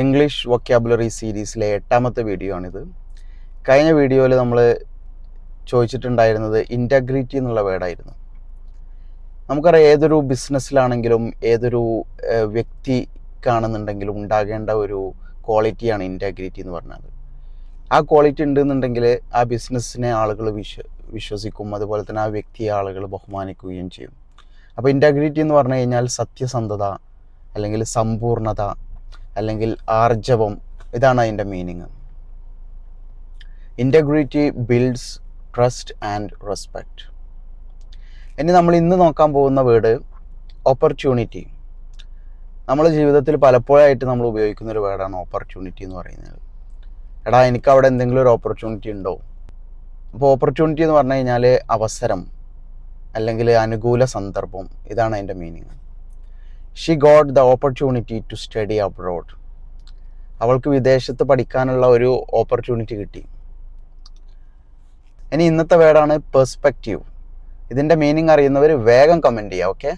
English vocabulary സീരീസിലെ 8ാമത്തെ video ആണിത്. കഴിഞ്ഞ വീഡിയോയിൽ നമ്മൾ ചോദിച്ചിട്ടുണ്ടായിരുന്നത് ഇൻറ്റഗ്രിറ്റി എന്നുള്ള വേർഡായിരുന്നു. നമുക്കറിയാം, ഏതൊരു ബിസിനസ്സിലാണെങ്കിലും ഏതൊരു വ്യക്തിക്കാണെന്നുണ്ടെങ്കിലും ഉണ്ടാകേണ്ട ഒരു ക്വാളിറ്റിയാണ് ഇൻറ്റഗ്രിറ്റി എന്ന് പറഞ്ഞാൽ. ആ ക്വാളിറ്റി ഉണ്ടെന്നുണ്ടെങ്കിൽ ആ ബിസിനസ്സിനെ ആളുകൾ വിശ്വസിക്കും, അതുപോലെ തന്നെ ആ വ്യക്തിയെ ആളുകൾ ബഹുമാനിക്കുകയും ചെയ്യും. അപ്പോൾ ഇൻറ്റഗ്രിറ്റി എന്ന് പറഞ്ഞു കഴിഞ്ഞാൽ സത്യസന്ധത, അല്ലെങ്കിൽ സമ്പൂർണത, അല്ലെങ്കിൽ ആർജവം, ഇതാണ് അതിൻ്റെ meaning. Integrity builds trust and respect. ഇനി നമ്മൾ ഇന്ന് നോക്കാൻ പോകുന്ന വേർഡ് ഓപ്പർച്യൂണിറ്റി. നമ്മുടെ ജീവിതത്തിൽ പലപ്പോഴായിട്ട് നമ്മൾ ഉപയോഗിക്കുന്നൊരു വേർഡാണ് ഓപ്പർച്യൂണിറ്റി എന്ന് പറയുന്നത്. എടാ, എനിക്ക് അവിടെ എന്തെങ്കിലും ഒരു ഓപ്പർച്യൂണിറ്റി ഉണ്ടോ? അപ്പോൾ ഓപ്പർച്യൂണിറ്റി എന്ന് പറഞ്ഞു കഴിഞ്ഞാൽ അവസരം അല്ലെങ്കിൽ അനുകൂല സന്ദർഭം, ഇതാണ് അതിൻ്റെ meaning. She got the opportunity to study abroad. അവൾക്ക് വിദേശത്ത് പഠിക്കാനുള്ള ഒരു ഓപ്പർച്യൂണിറ്റി കിട്ടി. ഇനി ഇന്നത്തെ വേർഡാണ് പെർസ്പെക്റ്റീവ്. ഇതിൻ്റെ മീനിങ് അറിയുന്നവർ വേഗം കമൻറ്റ് ചെയ്യുക. ഓക്കെ.